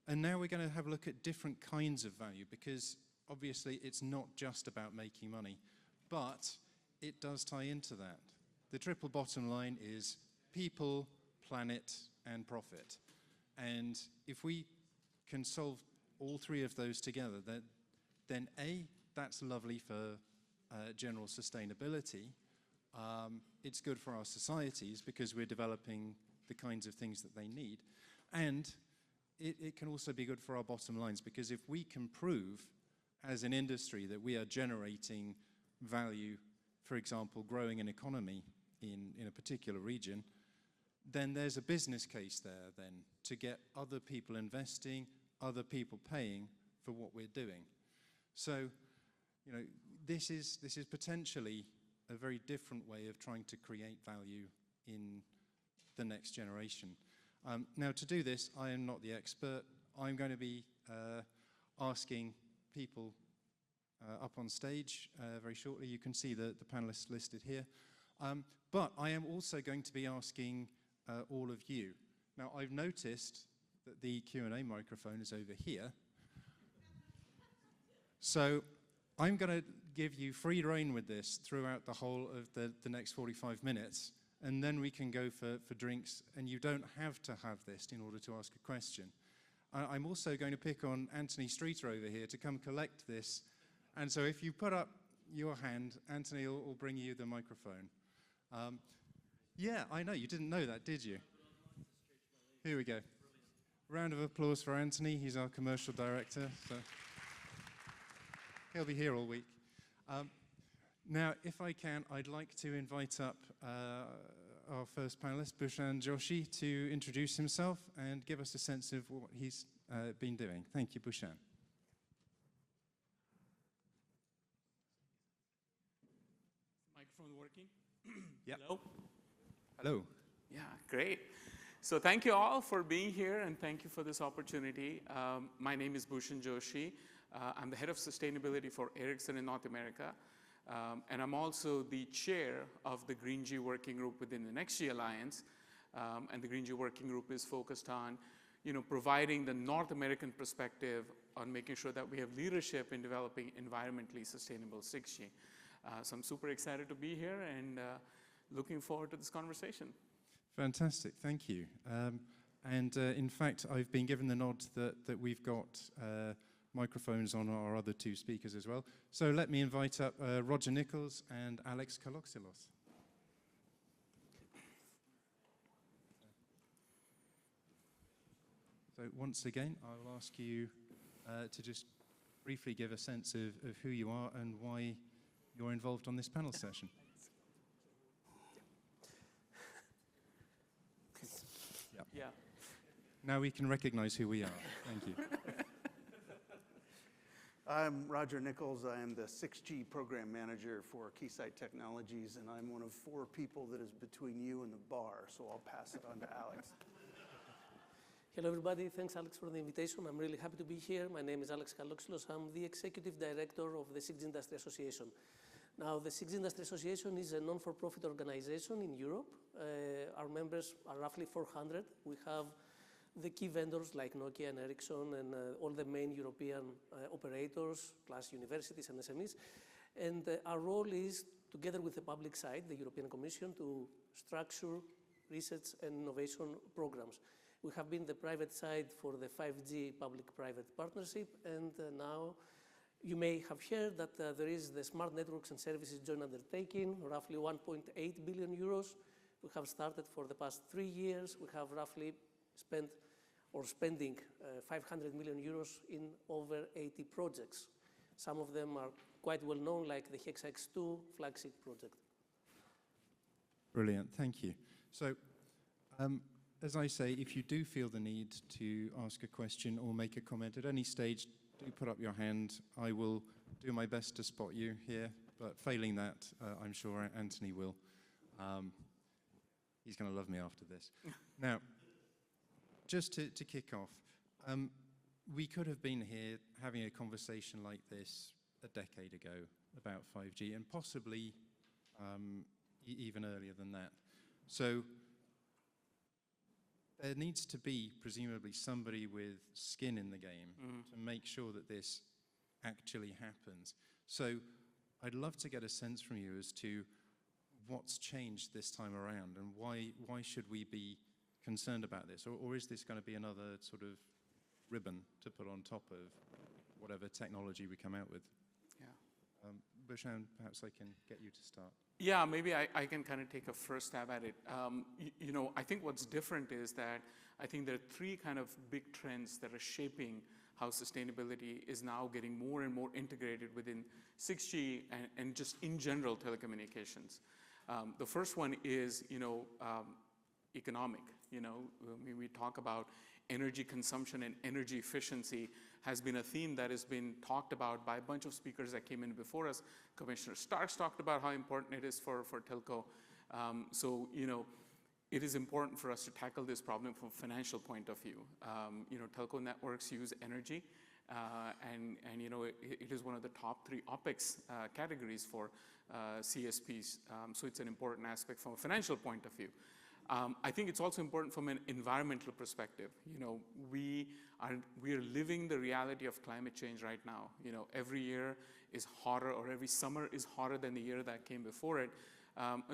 And now we're going to have a look at different kinds of value, because obviously it's not just about making money, but it does tie into that. The triple bottom line is people, planet, and profit. And if we can solve all three of those together, then A, that's lovely for general sustainability. It's good for our societies because we're developing the kinds of things that they need. And it can also be good for our bottom lines, because if we can prove as an industry that we are generating value, for example, growing an economy in a particular region, then there's a business case there then to get other people investing, other people paying for what we're doing. So, you know, this is potentially a very different way of trying to create value in the next generation. Now, to do this, I am not the expert. I'm going to be asking people up on stage very shortly. You can see the panelists listed here. But I am also going to be asking all of you. Now, I've noticed that the Q&A microphone is over here. So I'm going to give you free rein with this throughout the whole of the next 45 minutes. And then we can go for drinks, and you don't have to have this in order to ask a question. I'm also going to pick on Anthony Streeter over here to come collect this. And so if you put up your hand, Anthony will bring you the microphone. Yeah, I know, you didn't know that, did you? Here we go. Round of applause for Anthony, he's our commercial director. So he'll be here all week. Now, if I can, I'd like to invite up our first panelist, Bhushan Joshi, to introduce himself and give us a sense of what he's been doing. Thank you, Bhushan. Microphone working? Yeah. Hello? Hello. Yeah, great. So thank you all for being here, and thank you for this opportunity. My name is Bhushan Joshi. I'm the head of sustainability for Ericsson in North America. And I'm also the chair of the Green G working group within the Next G Alliance. And the Green G working group is focused on, providing the North American perspective on making sure that we have leadership in developing environmentally sustainable 6G. So I'm super excited to be here and looking forward to this conversation. Fantastic, thank you. In fact, I've been given the nod that we've got microphones on our other two speakers as well. So let me invite up Roger Nichols and Alex Kaloxilos. So once again, I'll ask you to just briefly give a sense of who you are and why you're involved on this panel session. Yeah. Now we can recognize who we are. Thank you. I'm Roger Nichols. I am the 6G program manager for Keysight Technologies, and I'm one of 4 people that is between you and the bar, so I'll pass it on to Alex. Hello, everybody. Thanks, Alex, for the invitation. I'm really happy to be here. My name is Alex Kaloxilos. I'm the executive director of the 6G Industry Association. Now, the 6G Industry Association is a non-for-profit organization in Europe. Our members are roughly 400. We have the key vendors like Nokia and Ericsson and all the main European operators, plus universities and SMEs. And our role is, together with the public side, the European Commission, to structure research and innovation programs. We have been the private side for the 5G public-private partnership, and now you may have heard that there is the Smart Networks and Services Joint Undertaking, roughly 1.8 billion euros. We have started for the past 3 years. We have roughly spending 500 million euros in over 80 projects. Some of them are quite well known, like the HexX2 flagship project. Brilliant, thank you. So, as I say, if you do feel the need to ask a question or make a comment at any stage, do put up your hand. I will do my best to spot you here, but failing that, I'm sure Anthony will. He's going to love me after this. Now, just to kick off, we could have been here having a conversation like this a decade ago about 5G, and possibly even earlier than that. So there needs to be presumably somebody with skin in the game to make sure that this actually happens. So I'd love to get a sense from you as to what's changed this time around and why should we be concerned about this? Or is this going to be another sort of ribbon to put on top of whatever technology we come out with? Yeah. Bhushan, perhaps I can get you to start. Yeah, maybe I can kind of take a first stab at it. You know, I think what's different is that I think there are three kind of big trends that are shaping how sustainability is now getting more and more integrated within 6G and just in general telecommunications. The first one is, you know, economic. You know, when we talk about energy consumption and energy efficiency has been a theme that has been talked about by a bunch of speakers that came in before us. Commissioner Starks talked about how important it is for telco. So, you know, it is important for us to tackle this problem from a financial point of view. You know, telco networks use energy, and you know, it is one of the top 3 OPEX categories for CSPs. So it's an important aspect from a financial point of view. I think it's also important from an environmental perspective. You know, we are living the reality of climate change right now. You know, every year is hotter, or every summer is hotter than the year that came before it.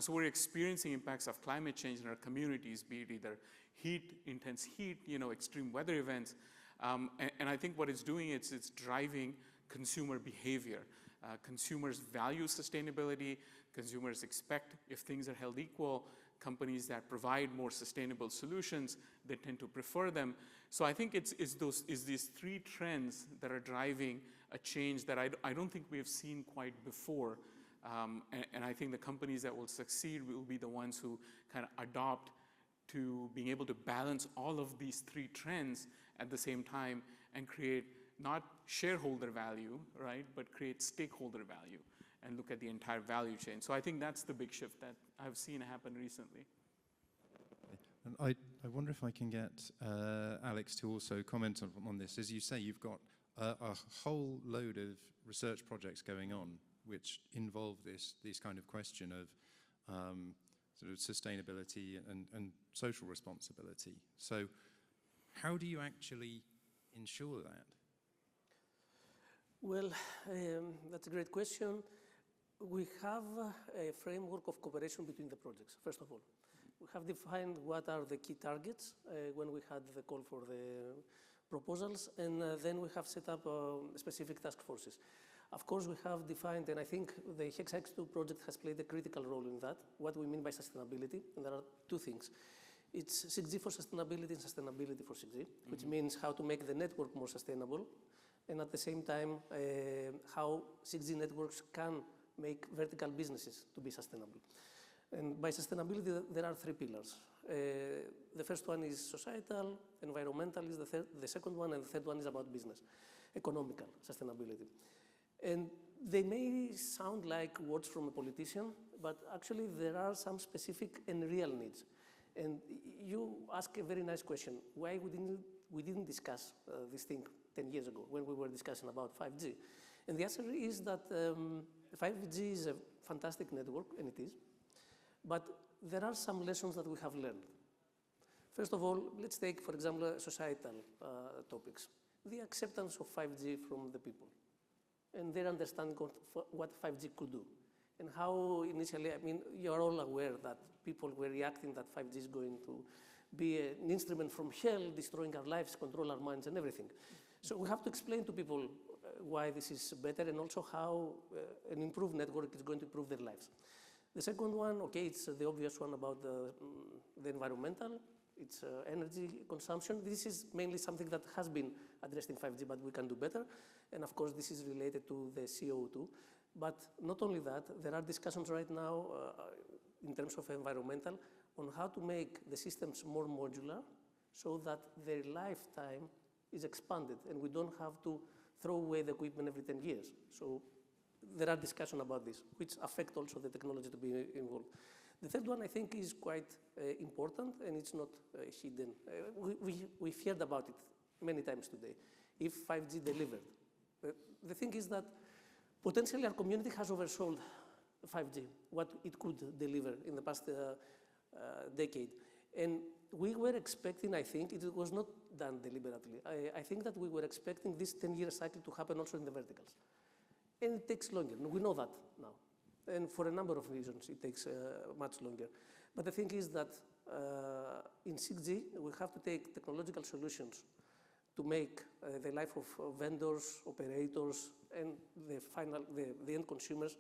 So we're experiencing impacts of climate change in our communities, be it either heat, intense heat, you know, extreme weather events. And I think what it's doing is it's driving consumer behavior. Consumers value sustainability. Consumers expect, if things are held equal, companies that provide more sustainable solutions, they tend to prefer them. So I think it's these 3 trends that are driving a change that I don't think we have seen quite before. And I think the companies that will succeed will be the ones who kind of adopt to being able to balance all of these 3 trends at the same time and create not shareholder value, right, but create stakeholder value and look at the entire value chain. So I think that's the big shift that I've seen happen recently. And I wonder if I can get Alex to also comment on this. As you say, you've got a whole load of research projects going on which involve this kind of question of sort of sustainability and social responsibility. So how do you actually ensure that? Well, that's a great question. We have a framework of cooperation between the projects, first of all. We have defined what are the key targets when we had the call for the proposals, and then we have set up specific task forces. Of course, we have defined, and I think the HexX2 project has played a critical role in that, what we mean by sustainability, and there are 2 things. It's 6G for sustainability and sustainability for 6G, which means how to make the network more sustainable, and at the same time, how 6G networks can make vertical businesses to be sustainable. And by sustainability, there are 3 pillars. The first one is societal, environmental is the second one, and the third one is about business, economical sustainability. And they may sound like words from a politician, but actually there are some specific and real needs. And you ask a very nice question, why we didn't discuss this thing 10 years ago when we were discussing about 5G? And the answer is that 5G is a fantastic network, and it is, but there are some lessons that we have learned. First of all, let's take, for example, societal topics. The acceptance of 5G from the people and their understanding of what 5G could do. And how initially, I mean, you're all aware that people were reacting that 5G is going to be an instrument from hell, destroying our lives, control our minds and everything. So we have to explain to people why this is better and also how an improved network is going to improve their lives. The second one, okay, it's the obvious one about the environmental, it's energy consumption. This is mainly something that has been addressed in 5G, but we can do better. And of course, this is related to the CO2. But not only that, there are discussions right now in terms of environmental on how to make the systems more modular so that their lifetime is expanded and we don't have to throw away the equipment every 10 years. So there are discussions about this, which affect also the technology to be involved. The third one I think is quite important and it's not hidden. We've heard about it many times today. If 5G delivered, the thing is that potentially our community has oversold 5G, what it could deliver in the past decade. And we were expecting, I think, it was not done deliberately. I think that we were expecting this 10-year cycle to happen also in the verticals. And it takes longer. We know that now. And for a number of reasons, it takes much longer. But the thing is that in 6G, we have to take technological solutions to make the life of vendors, operators, and the end consumers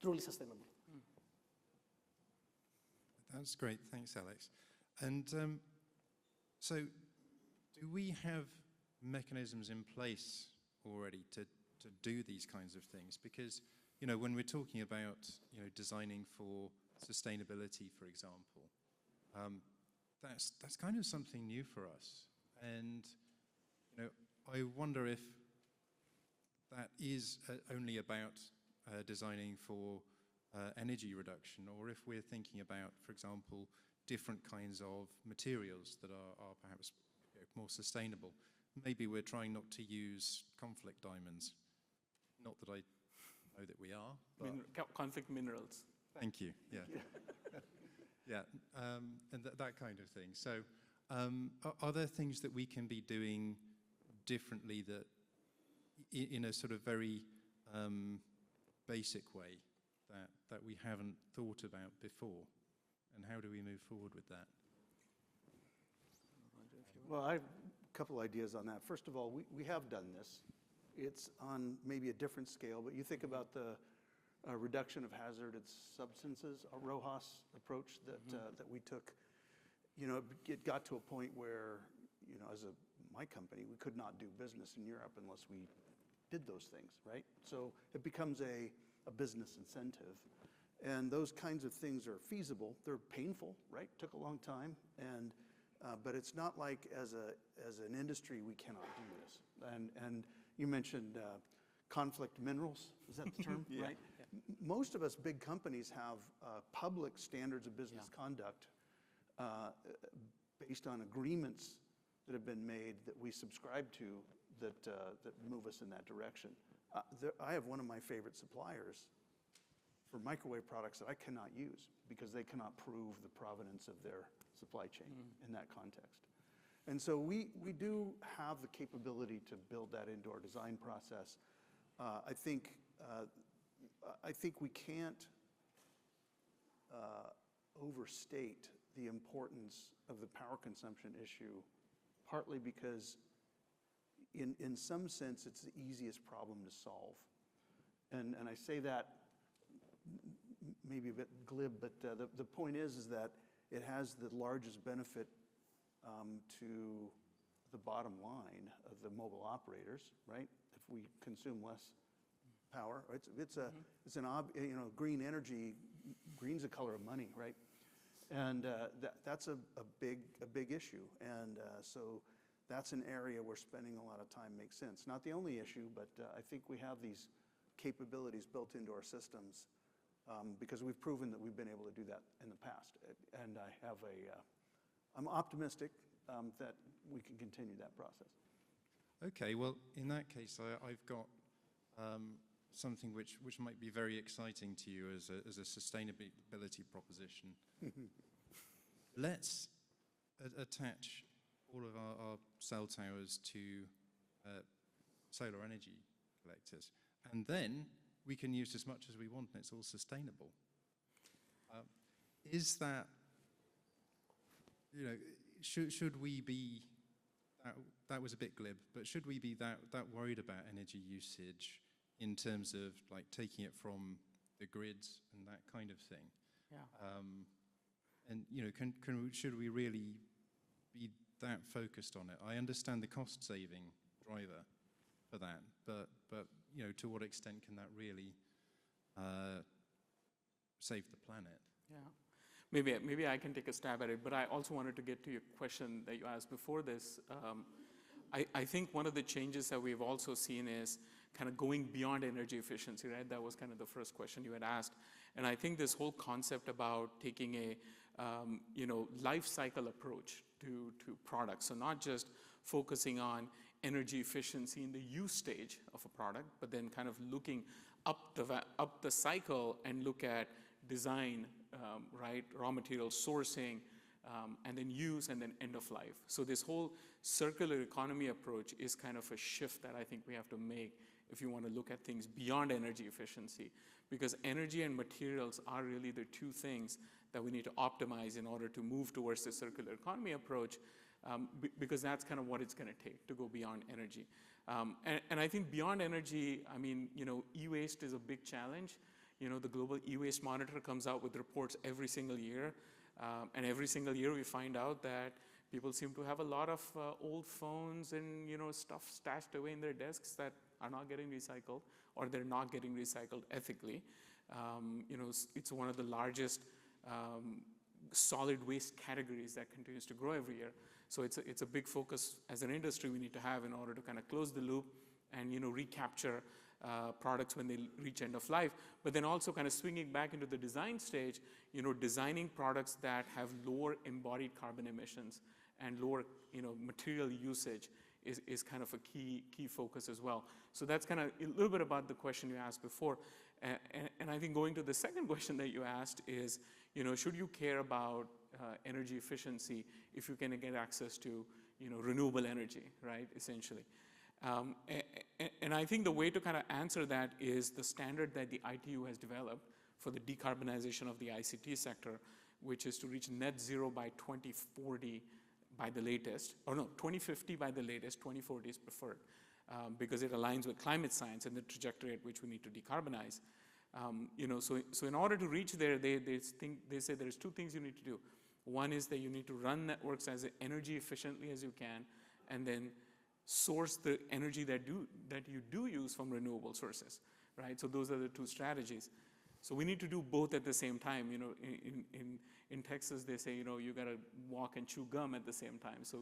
truly sustainable. That's great. Thanks, Alex. And so do we have mechanisms in place already to do these kinds of things? Because, you know, when we're talking about, you know, designing for sustainability, for example, that's kind of something new for us. And, you know, I wonder if that is only about designing for energy reduction, or if we're thinking about, for example, different kinds of materials that are perhaps more sustainable. Maybe we're trying not to use conflict diamonds. Not that I know that we are. But conflict minerals. Thank you, yeah. Yeah, and that kind of thing. So are there things that we can be doing differently that in a sort of very basic way that we haven't thought about before? And how do we move forward with that? Well, I have a couple ideas on that. First of all, we have done this. It's on maybe a different scale, but you think about the reduction of hazardous substances, a RoHS approach that we took. You know, it got to a point where, you know, as my company, we could not do business in Europe unless we did those things, right? So it becomes a business incentive. And those kinds of things are feasible. They're painful, right? Took a long time, and but it's not like as an industry we cannot do this. And you mentioned conflict minerals. Is that the term? Yeah. Right. Yeah. Most of us big companies have public standards of business conduct based on agreements that have been made that we subscribe to that move us in that direction. I have one of my favorite suppliers for microwave products that I cannot use because they cannot prove the provenance of their supply chain in that context. And so we do have the capability to build that into our design process. I think we can't overstate the importance of the power consumption issue, partly because in some sense it's the easiest problem to solve. And I say that maybe a bit glib, but the point is that it has the largest benefit to the bottom line of the mobile operators, right? If we consume less power, it's an green energy. Green's a color of money, right? And that's a big issue, and so that's an area where spending a lot of time makes sense. Not the only issue, but I think we have these capabilities built into our systems because we've proven that we've been able to do that in the past. And I'm optimistic that we can continue that process. Okay, well, in that case, I've got something which might be very exciting to you as a sustainability proposition. Let's attach all of our cell towers to solar energy collectors, and then we can use as much as we want, and it's all sustainable. Is that, you know, should we be, that was a bit glib, but should we be that worried about energy usage in terms of like taking it from the grids and that kind of thing? Yeah. And you know, should we really be that focused on it? I understand the cost-saving driver for that, but you know, to what extent can that really save the planet? Yeah, maybe I can take a stab at it, but I also wanted to get to your question that you asked before this. I think one of the changes that we've also seen is kind of going beyond energy efficiency, right? That was kind of the first question you had asked. And I think this whole concept about taking a life cycle approach to products, so not just focusing on energy efficiency in the use stage of a product, but then kind of looking up the cycle and look at design, right? Raw material sourcing, and then use, and then end of life. So this whole circular economy approach is kind of a shift that I think we have to make if you want to look at things beyond energy efficiency, because energy and materials are really the two things that we need to optimize in order to move towards the circular economy approach, because that's kind of what it's going to take to go beyond energy. And I think beyond energy, I mean, e-waste is a big challenge. The Global E-Waste Monitor comes out with reports every single year. And every single year we find out that people seem to have a lot of old phones and stuff stashed away in their desks that are not getting recycled, or they're not getting recycled ethically. It's one of the largest solid waste categories that continues to grow every year. So it's a big focus as an industry we need to have in order to kind of close the loop and recapture products when they reach end of life, but then also kind of swinging back into the design stage, designing products that have lower embodied carbon emissions and lower, material usage is kind of a key focus as well. So that's kind of a little bit about the question you asked before. And I think going to the second question that you asked is, should you care about energy efficiency if you can get access to, renewable energy, right, essentially. And I think the way to kind of answer that is the standard that the ITU has developed for the decarbonization of the ICT sector, which is to reach net zero by 2040 by the latest, or no, 2050 by the latest, 2040 is preferred, because it aligns with climate science and the trajectory at which we need to decarbonize. So in order to reach there, they say there's two things you need to do. One is that you need to run networks as energy efficiently as you can, and then source the energy that you do use from renewable sources, right? So those are the two strategies. So we need to do both at the same time. In Texas, they say, you got to walk and chew gum at the same time. So,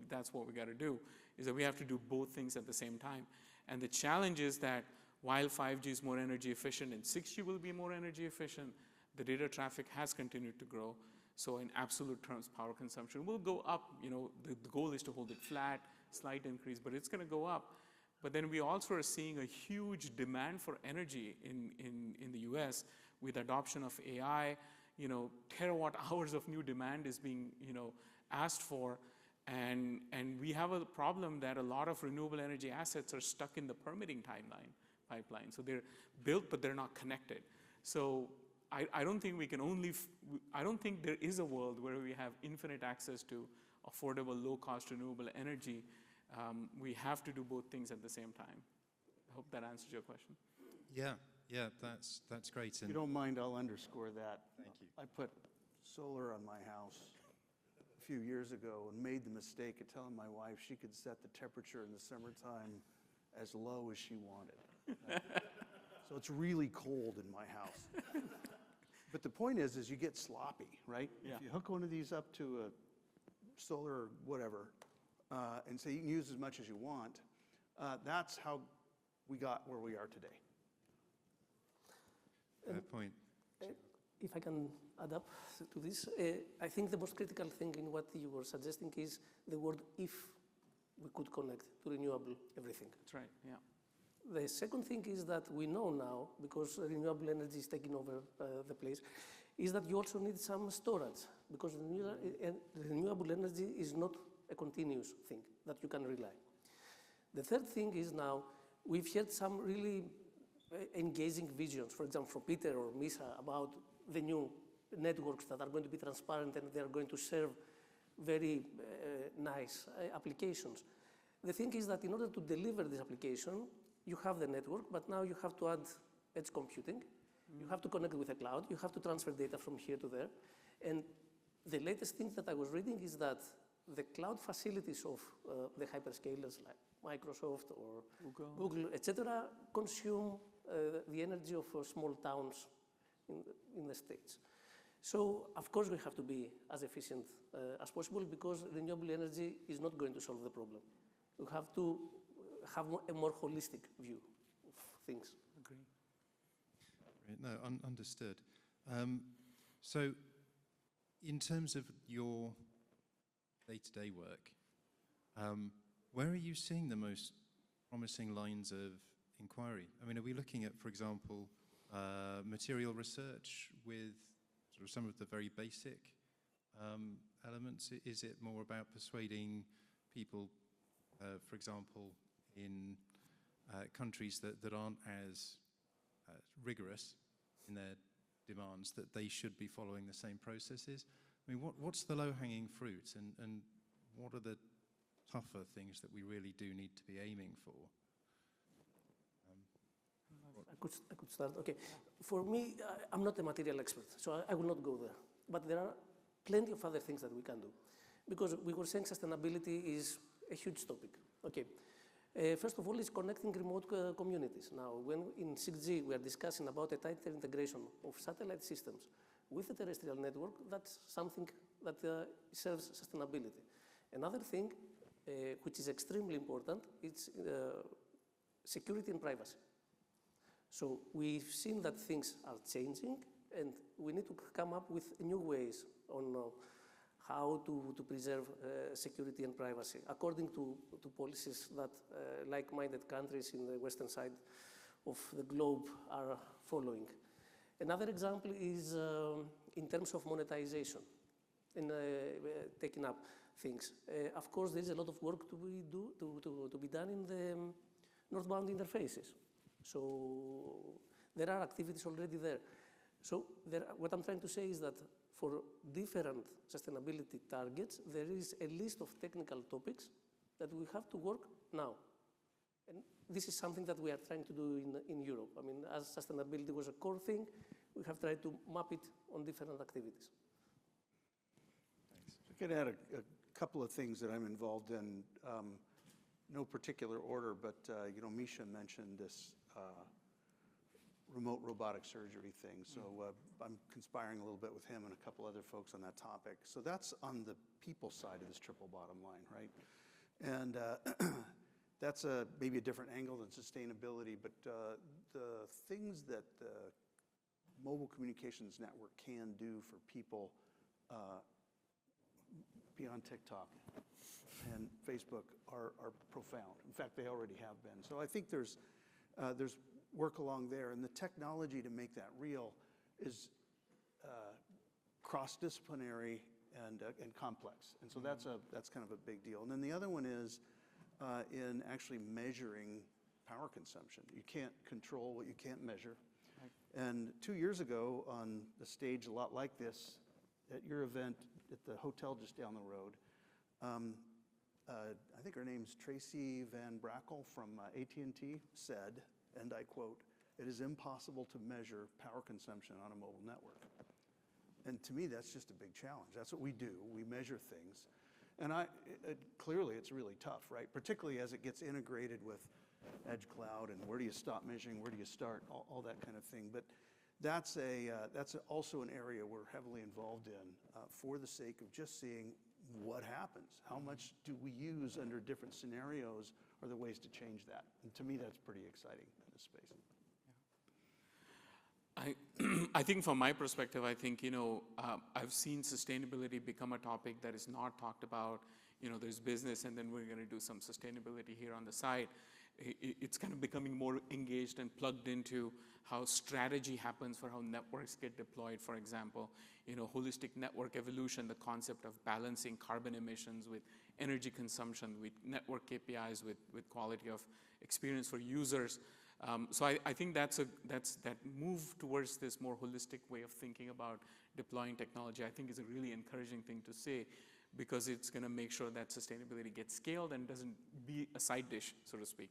that's what we got to do, is that we have to do both things at the same time. And the challenge is that while 5G is more energy efficient and 6G will be more energy efficient, the data traffic has continued to grow. So in absolute terms, power consumption will go up. The goal is to hold it flat, slight increase, but it's going to go up. But then we also are seeing a huge demand for energy in the US with adoption of AI. Terawatt hours of new demand is being asked for, and we have a problem that a lot of renewable energy assets are stuck in the permitting pipeline. So they're built, but they're not connected. So I don't think we can I don't think there is a world where we have infinite access to affordable, low-cost renewable energy. We have to do both things at the same time. I hope that answers your question. Yeah, that's great. If you don't mind, I'll underscore that. Thank you. I put solar on my house a few years ago and made the mistake of telling my wife she could set the temperature in the summertime as low as she wanted. So it's really cold in my house. But the point is you get sloppy, right? Yeah. If you hook one of these up to a solar or whatever, and say you can use as much as you want, that's how we got where we are today. Fair point. If I can add up to this, I think the most critical thing in what you were suggesting is the word "if" we could connect to renewable everything. That's right, yeah. The second thing is that we know now, because renewable energy is taking over the place, is that you also need some storage, because renewable energy is not a continuous thing that you can rely. The third thing is now, we've heard some really engaging visions, for example, from Peter or Misa, about the new networks that are going to be transparent and they are going to serve very nice applications. The thing is that in order to deliver this application, you have the network, but now you have to add edge computing. You have to connect with the cloud. You have to transfer data from here to there. And the latest thing that I was reading is that the cloud facilities of the hyperscalers like Microsoft or Google, etc., consume the energy of small towns in the States. So, of course, we have to be as efficient as possible, because renewable energy is not going to solve the problem. We have to have a more holistic view of things. Agree. No, understood. So, in terms of your day-to-day work, where are you seeing the most promising lines of inquiry? I mean, are we looking at, for example, material research with sort of some of the very basic elements? Is it more about persuading people, for example, in countries that aren't as rigorous in their demands, that they should be following the same processes? I mean, what's the low-hanging fruit, and what are the tougher things that we really do need to be aiming for? I could start. Okay. For me, I'm not a material expert, so I will not go there. But there are plenty of other things that we can do. Because we were saying sustainability is a huge topic. Okay. First of all, it's connecting remote communities. Now, when in 6G we are discussing about a tighter integration of satellite systems with the terrestrial network, that's something that serves sustainability. Another thing, which is extremely important, it's security and privacy. So we've seen that things are changing, and we need to come up with new ways on how to preserve security and privacy, according to policies that like-minded countries in the western side of the globe are following. Another example is in terms of monetization and taking up things. Of course, there's a lot of work to be done in the northbound interfaces. So there are activities already there. So what I'm trying to say is that for different sustainability targets, there is a list of technical topics that we have to work now. And this is something that we are trying to do in Europe. I mean, as sustainability was a core thing, we have tried to map it on different activities. Thanks. I could add a couple of things that I'm involved in. No particular order, but Misha mentioned this remote robotic surgery thing. So I'm conspiring a little bit with him and a couple other folks on that topic. So that's on the people side of this triple bottom line, right? And that's maybe a different angle than sustainability, but the things that the mobile communications network can do for people beyond TikTok and Facebook are profound. In fact, they already have been. So I think there's work along there, and the technology to make that real is cross-disciplinary and complex. And so that's kind of a big deal. And then the other one is in actually measuring power consumption. You can't control what you can't measure. Right. And 2 years ago, on the stage a lot like this, at your event at the hotel just down the road, I think her name's Tracy Van Brackle from AT&T said, and I quote, "It is impossible to measure power consumption on a mobile network." And to me, that's just a big challenge. That's what we do. We measure things. And clearly, it's really tough, right? Particularly as it gets integrated with edge cloud and where do you stop measuring, where do you start, all that kind of thing. But that's also an area we're heavily involved in for the sake of just seeing what happens. How much do we use under different scenarios? Are there ways to change that? And to me, that's pretty exciting in this space. I think from my perspective, I think, I've seen sustainability become a topic that is not talked about. There's business, and then we're going to do some sustainability here on the side. It's kind of becoming more engaged and plugged into how strategy happens for how networks get deployed, for example. Holistic network evolution, the concept of balancing carbon emissions with energy consumption, with network KPIs, with quality of experience for users. So I think that move towards this more holistic way of thinking about deploying technology, I think is a really encouraging thing to say, because it's going to make sure that sustainability gets scaled and doesn't be a side dish, so to speak.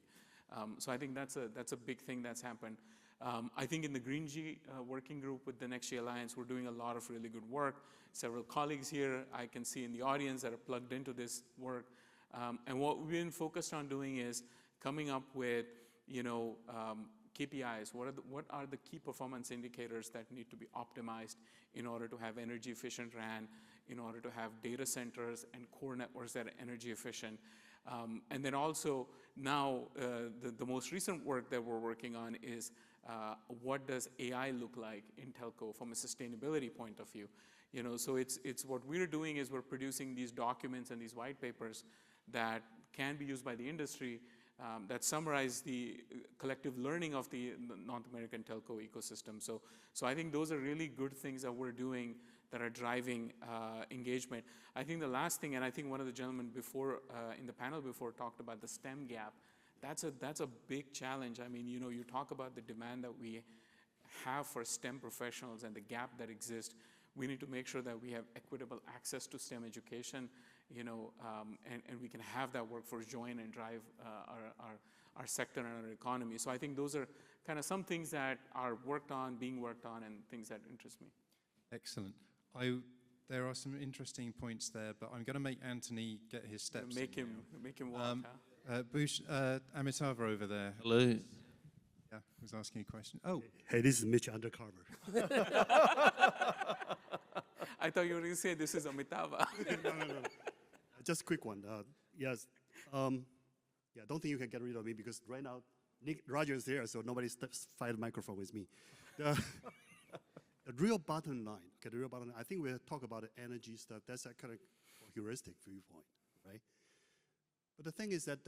So I think that's a big thing that's happened. I think in the Green G working group with the Next G Alliance, we're doing a lot of really good work. Several colleagues here I can see in the audience that are plugged into this work. And what we've been focused on doing is coming up with KPIs. What are the key performance indicators that need to be optimized in order to have energy efficient RAN, in order to have data centers and core networks that are energy efficient. And then also now the most recent work that we're working on is what does AI look like in telco from a sustainability point of view. So it's what we're doing is we're producing these documents and these white papers that can be used by the industry that summarize the collective learning of the North American telco ecosystem. So I think those are really good things that we're doing that are driving engagement. I think the last thing, and I think one of the gentlemen before in the panel before talked about the STEM gap. That's a big challenge. I mean, you talk about the demand that we have for STEM professionals and the gap that exists. We need to make sure that we have equitable access to STEM education, and we can have that workforce join and drive our sector and our economy. So I think those are kind of some things that are being worked on, and things that interest me. Excellent. There are some interesting points there, but I'm going to make Anthony get his steps. Make him walk. Bush, Amitabh over there. Hello. Yeah, was asking a question. Oh. Hey, this is Mitch Undercover. I thought you were going to say this is Amitabh. No. Just a quick one. Yes. Yeah, I don't think you can get rid of me because right now Roger is here, so nobody steps fight the microphone with me. The real bottom line, okay, the real bottom line, I think we'll talk about the energy stuff. That's a kind of heuristic viewpoint, right? But the thing is that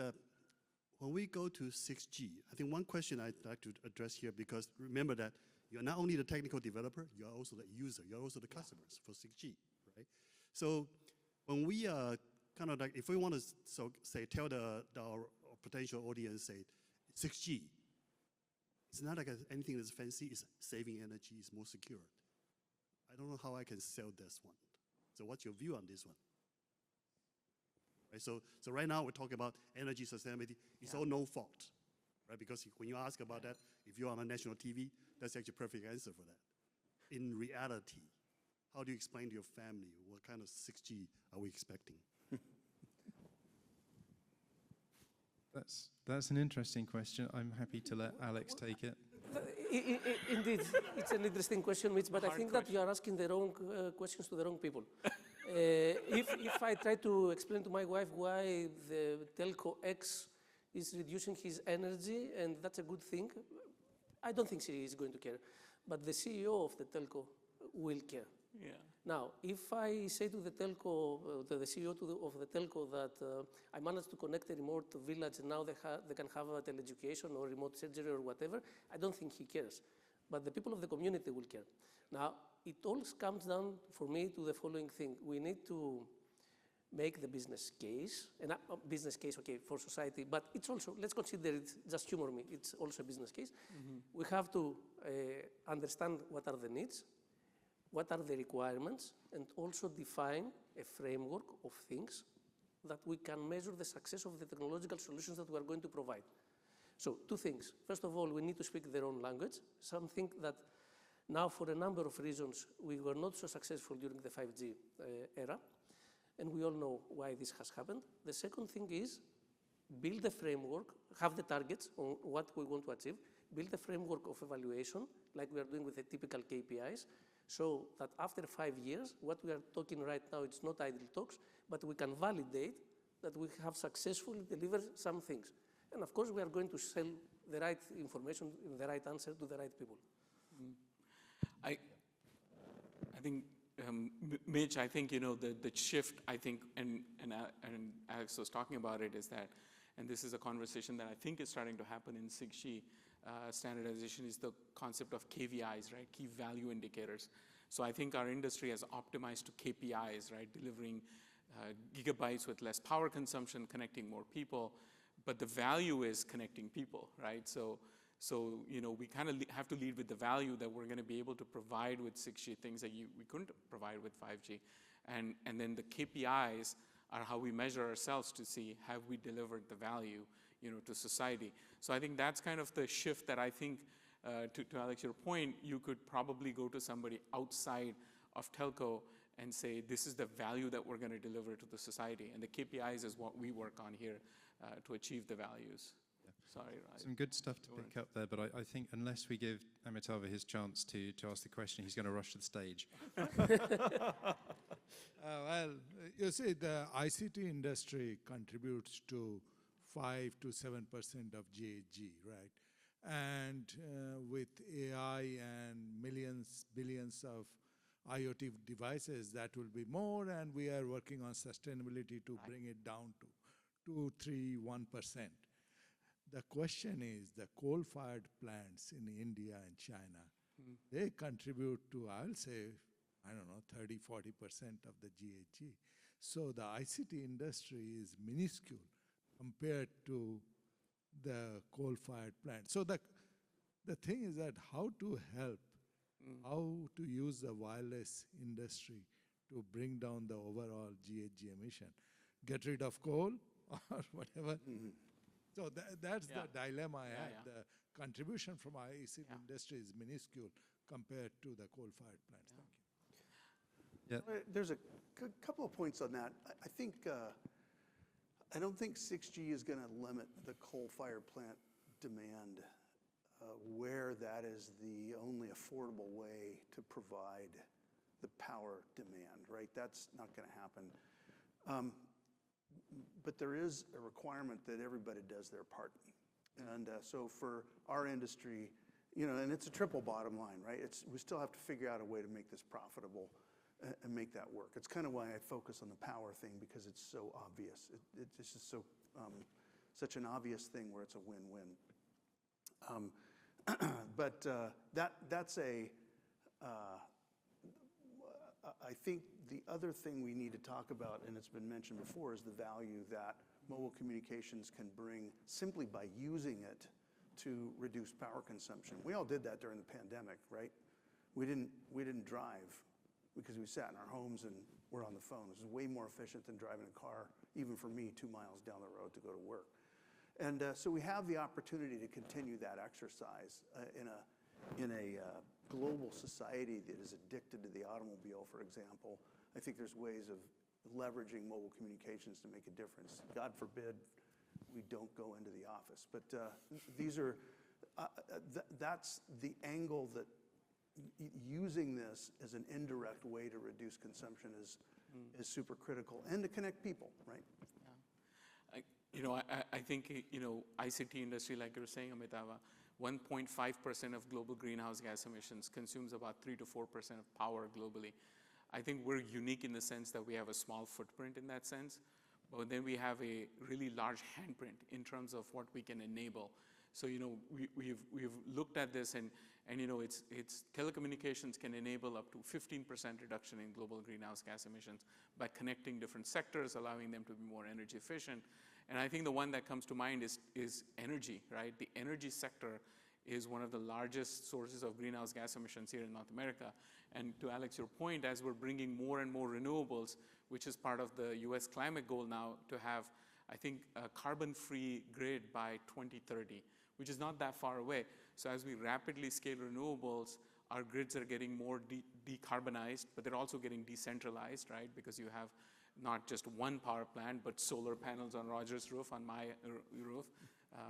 when we go to 6G, I think one question I'd like to address here, because remember that you're not only the technical developer, you're also the user, you're also the customers for 6G, right? So when we kind of like, if we want to tell our potential audience, say 6G, it's not like anything that's fancy, it's saving energy, it's more secure. I don't know how I can sell this one. So what's your view on this one? Right, so right now we're talking about energy sustainability. It's all no fault, right? Because when you ask about that, if you're on a national TV, that's actually a perfect answer for that. In reality, how do you explain to your family what kind of 6G are we expecting? That's an interesting question. I'm happy to let Alex take it. Indeed, it's an interesting question, Mitch, but I think that you are asking the wrong questions to the wrong people. If I try to explain to my wife why the telco X is reducing his energy, and that's a good thing, I don't think she is going to care. But the CEO of the telco will care. Yeah. Now, if I say to the telco, to the CEO of the telco that I managed to connect a remote village and now they can have a teleeducation or remote surgery or whatever, I don't think he cares. But the people of the community will care. Now, it all comes down for me to the following thing. We need to make the business case, and business case, okay, for society, but it's also, let's consider it, just humor me, it's also a business case. We have to understand what are the needs, what are the requirements, and also define a framework of things that we can measure the success of the technological solutions that we are going to provide. So, two things. First of all, we need to speak their own language, something that now, for a number of reasons, we were not so successful during the 5G era, and we all know why this has happened. The second thing is build a framework, have the targets on what we want to achieve, build a framework of evaluation, like we are doing with the typical KPIs, so that after 5 years, what we are talking right now, it's not idle talks, but we can validate that we have successfully delivered some things. And of course, we are going to sell the right information, the right answer to the right people. I think, Mitch, I think, the shift, I think, and Alex was talking about it, is that, and this is a conversation that I think is starting to happen in 6G standardization, is the concept of KVIs, right? Key value indicators. So I think our industry has optimized to KPIs, right? Delivering gigabytes with less power consumption, connecting more people, but the value is connecting people, right? So we kind of have to lead with the value that we're going to be able to provide with 6G, things that we couldn't provide with 5G. And then the KPIs are how we measure ourselves to see, have we delivered the value, to society. So I think that's kind of the shift that I think, to Alex, your point, you could probably go to somebody outside of telco and say, this is the value that we're going to deliver to the society. And the KPIs is what we work on here to achieve the values. Sorry, right. Some good stuff to pick up there, but I think unless we give Amitabh his chance to ask the question, he's going to rush to the stage. Well, you see, the ICT industry contributes to 5 to 7% of GHG, right? And with AI and millions, billions of IoT devices, that will be more, and we are working on sustainability to bring it down to 2, 3, 1%. The question is, the coal-fired plants in India and China, they contribute to, I'll say, I don't know, 30, 40% of the GHG. So the ICT industry is minuscule compared to the coal-fired plant. So the thing is that how to help, how to use the wireless industry to bring down the overall GHG emission. Get rid of coal or whatever. So that's the dilemma I have. The contribution from ICT industry is minuscule compared to the coal-fired plants. Thank you. Yeah. There's a couple of points on that. I think, I don't think 6G is going to limit the coal-fired plant demand where that is the only affordable way to provide the power demand, right? That's not going to happen. But there is a requirement that everybody does their part. And so for our industry, and it's a triple bottom line, right? We still have to figure out a way to make this profitable and make that work. It's kind of why I focus on the power thing, because it's so obvious. It's just so such an obvious thing where it's a win-win. But that's I think the other thing we need to talk about, and it's been mentioned before, is the value that mobile communications can bring simply by using it to reduce power consumption. We all did that during the pandemic, right? We didn't drive because we sat in our homes and were on the phone. It was way more efficient than driving a car, even for me, 2 miles down the road to go to work. And so we have the opportunity to continue that exercise in a global society that is addicted to the automobile, for example. I think there's ways of leveraging mobile communications to make a difference. God forbid we don't go into the office. But that's the angle that using this as an indirect way to reduce consumption is super critical, and to connect people, right? I think, ICT industry, like you were saying, Amitabh, 1.5% of global greenhouse gas emissions consumes about 3 to 4% of power globally. I think we're unique in the sense that we have a small footprint in that sense, but then we have a really large handprint in terms of what we can enable. So, we've looked at this, and it's telecommunications can enable up to 15% reduction in global greenhouse gas emissions by connecting different sectors, allowing them to be more energy efficient. And I think the one that comes to mind is energy, right? The energy sector is one of the largest sources of greenhouse gas emissions here in North America. And to Alex, your point, as we're bringing more and more renewables, which is part of the US climate goal now to have, I think, a carbon-free grid by 2030, which is not that far away. So as we rapidly scale renewables, our grids are getting more decarbonized, but they're also getting decentralized, right? Because you have not just one power plant, but solar panels on Roger's roof, on my roof,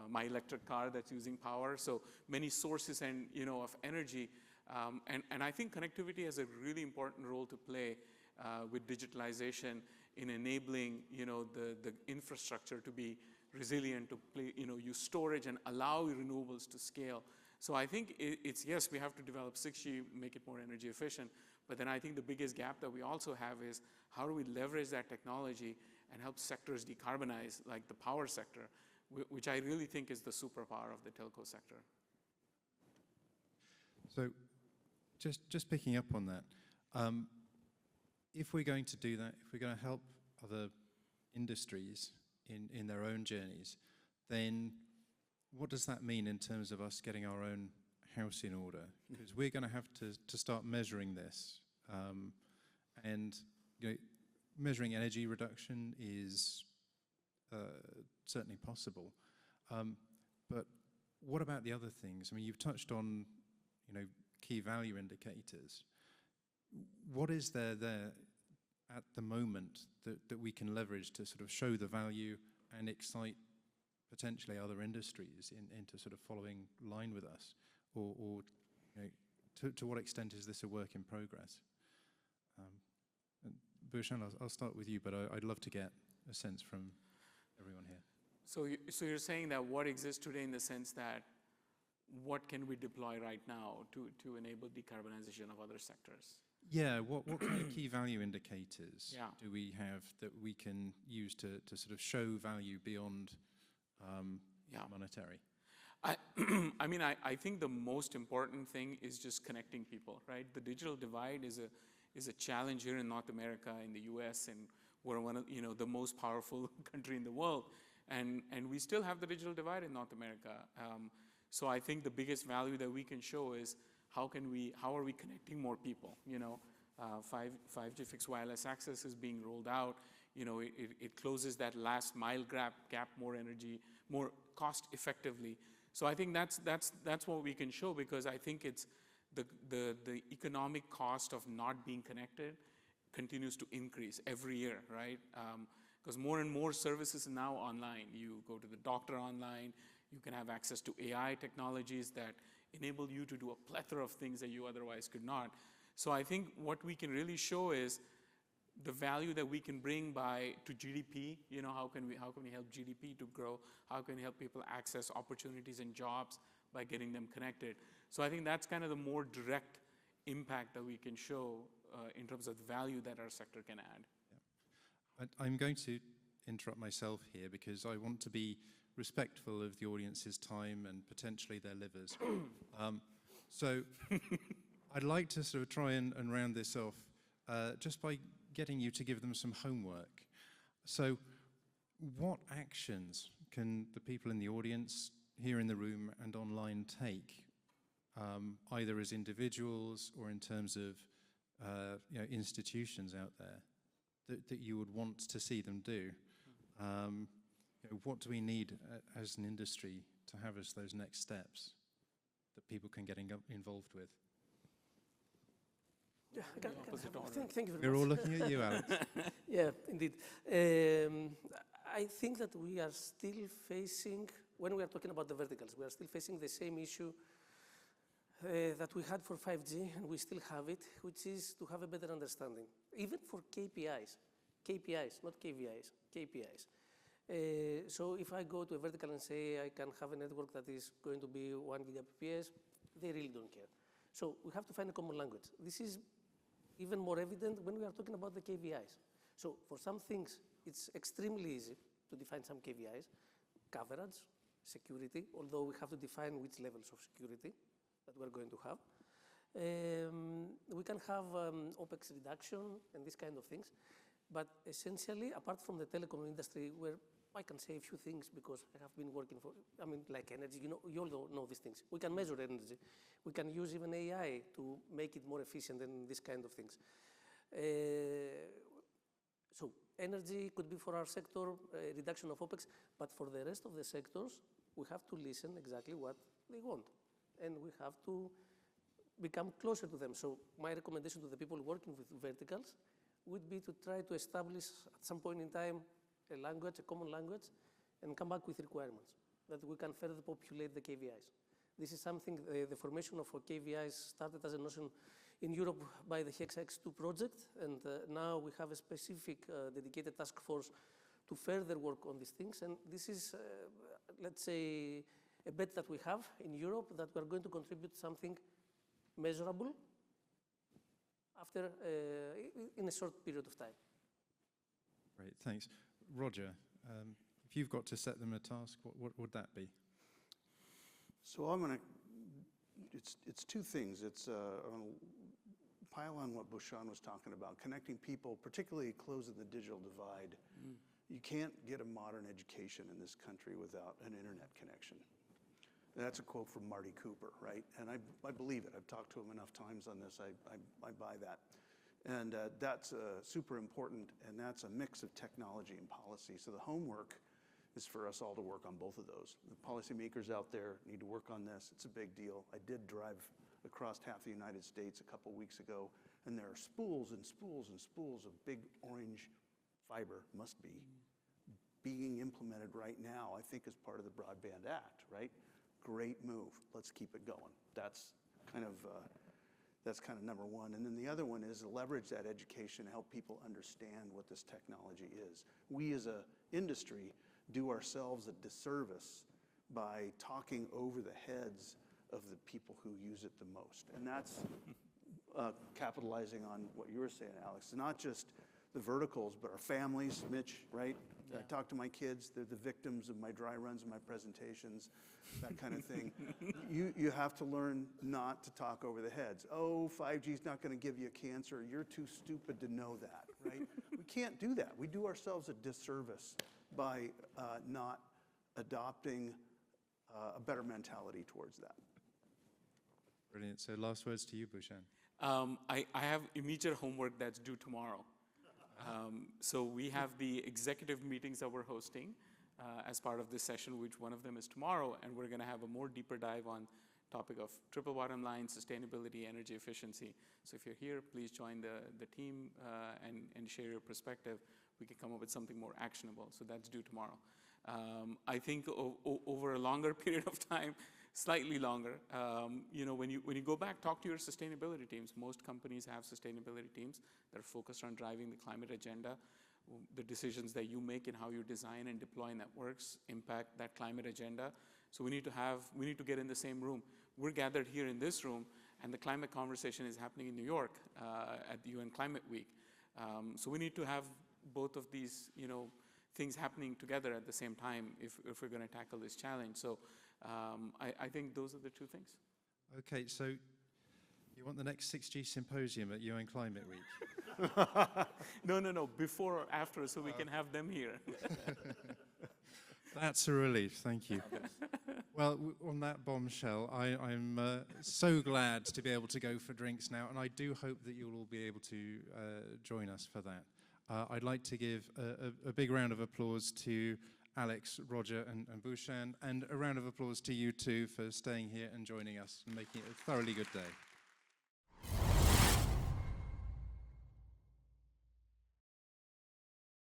my electric car that's using power. So many sources of energy. And I think connectivity has a really important role to play with digitalization in enabling, the infrastructure to be resilient, to use storage and allow renewables to scale. So I think it's, yes, we have to develop 6G, make it more energy efficient, but then I think the biggest gap that we also have is how do we leverage that technology and help sectors decarbonize, like the power sector, which I really think is the superpower of the telco sector. So just picking up on that, if we're going to do that, if we're going to help other industries in their own journeys, then what does that mean in terms of us getting our own house in order? Because we're going to have to start measuring this. And measuring energy reduction is certainly possible. But what about the other things? I mean, you've touched on key value indicators. What is there at the moment that we can leverage to sort of show the value and excite potentially other industries into sort of following line with us? Or to what extent is this a work in progress? Bhushan, I'll start with you, but I'd love to get a sense from everyone here. So you're saying that what exists today in the sense that what can we deploy right now to enable decarbonization of other sectors? Yeah, what kind of key value indicators do we have that we can use to sort of show value beyond monetary? I mean, I think the most important thing is just connecting people, right? The digital divide is a challenge here in North America, in the US, and we're one of, the most powerful country in the world. And we still have the digital divide in North America. So I think the biggest value that we can show is how are we connecting more people? 5G fixed wireless access is being rolled out. It closes that last mile gap more cost effectively. So I think that's what we can show, because I think it's the economic cost of not being connected continues to increase every year, right? Because more and more services are now online. You go to the doctor online. You can have access to AI technologies that enable you to do a plethora of things that you otherwise could not. So I think what we can really show is the value that we can bring to GDP. How can we help GDP to grow? How can we help people access opportunities and jobs by getting them connected? So I think that's kind of the more direct impact that we can show in terms of the value that our sector can add. Yeah. I'm going to interrupt myself here because I want to be respectful of the audience's time and potentially their livers. So I'd like to sort of try and round this off just by getting you to give them some homework. So what actions can the people in the audience, here in the room and online, take, either as individuals or in terms of institutions out there that you would want to see them do? What do we need as an industry to have as those next steps that people can get involved with? Yeah, thank you very much. We're all looking at you, Alex. Yeah, indeed. I think that we are still facing, when we are talking about the verticals, we are still facing the same issue that we had for 5G, and we still have it, which is to have a better understanding, even for KPIs, not KVIs, KPIs. So if I go to a vertical and say I can have a network that is going to be 1 Gbps, they really don't care. So we have to find a common language. This is even more evident when we are talking about the KVIs. So for some things, it's extremely easy to define some KVIs, coverage, security, although we have to define which levels of security that we're going to have. We can have OpEx reduction and these kind of things. But essentially, apart from the telecom industry, where I can say a few things because I have been working for, like energy, you all know these things. We can measure energy. We can use even AI to make it more efficient and these kind of things. So energy could be for our sector, reduction of OpEx, but for the rest of the sectors, we have to listen exactly what they want. And we have to become closer to them. So my recommendation to the people working with verticals would be to try to establish at some point in time a language, a common language, and come back with requirements that we can further populate the KVIs. This is something, the formation of KVIs started as a notion in Europe by the HexX2 project, and now we have a specific dedicated task force to further work on these things. And this is, let's say, a bet that we have in Europe that we're going to contribute something measurable after, in a short period of time. Great, thanks. Roger, if you've got to set them a task, what would that be? So I'm going to, it's two things. It's I'm going to pile on what Bhushan was talking about, connecting people, particularly closing the digital divide. You can't get a modern education in this country without an internet connection. That's a quote from Marty Cooper, right? And I believe it. I've talked to him enough times on this. I buy that. And that's super important, and that's a mix of technology and policy. So the homework is for us all to work on both of those. The policymakers out there need to work on this. It's a big deal. I did drive across half the United States a couple weeks ago, and there are spools and spools and spools of big orange fiber, must be, being implemented right now, I think, as part of the Broadband Act, right? Great move. Let's keep it going. That's kind of number one. And then the other one is to leverage that education to help people understand what this technology is. We as an industry do ourselves a disservice by talking over the heads of the people who use it the most. And that's capitalizing on what you were saying, Alex. Not just the verticals, but our families, Mitch, right? I talk to my kids, they're the victims of my dry runs and my presentations, that kind of thing. You have to learn not to talk over the heads. Oh, 5G is not going to give you cancer. You're too stupid to know that, right? We can't do that. We do ourselves a disservice by not adopting a better mentality towards that. Brilliant. So last words to you, Bhushan. I have immediate homework that's due tomorrow. So we have the executive meetings that we're hosting as part of this session, which one of them is tomorrow, and we're going to have a more deeper dive on topic of triple bottom line, sustainability, energy efficiency. So if you're here, please join the team and share your perspective. We can come up with something more actionable. So that's due tomorrow. I think over a longer period of time, slightly longer, when you go back, talk to your sustainability teams. Most companies have sustainability teams that are focused on driving the climate agenda. The decisions that you make and how you design and deploy networks impact that climate agenda. So we need to get in the same room. We're gathered here in this room, and the climate conversation is happening in New York at the UN Climate Week. So we need to have both of these, things happening together at the same time if we're going to tackle this challenge. So I think those are the two things. Okay, so you want the next 6G symposium at UN Climate Week? No, before or after, so we can have them here. That's a relief, thank you. Well, on that bombshell, I'm so glad to be able to go for drinks now, and I do hope that you'll all be able to join us for that. I'd like to give a big round of applause to Alex, Roger, and Bhushan, and a round of applause to you two for staying here and joining us and making it a thoroughly good day.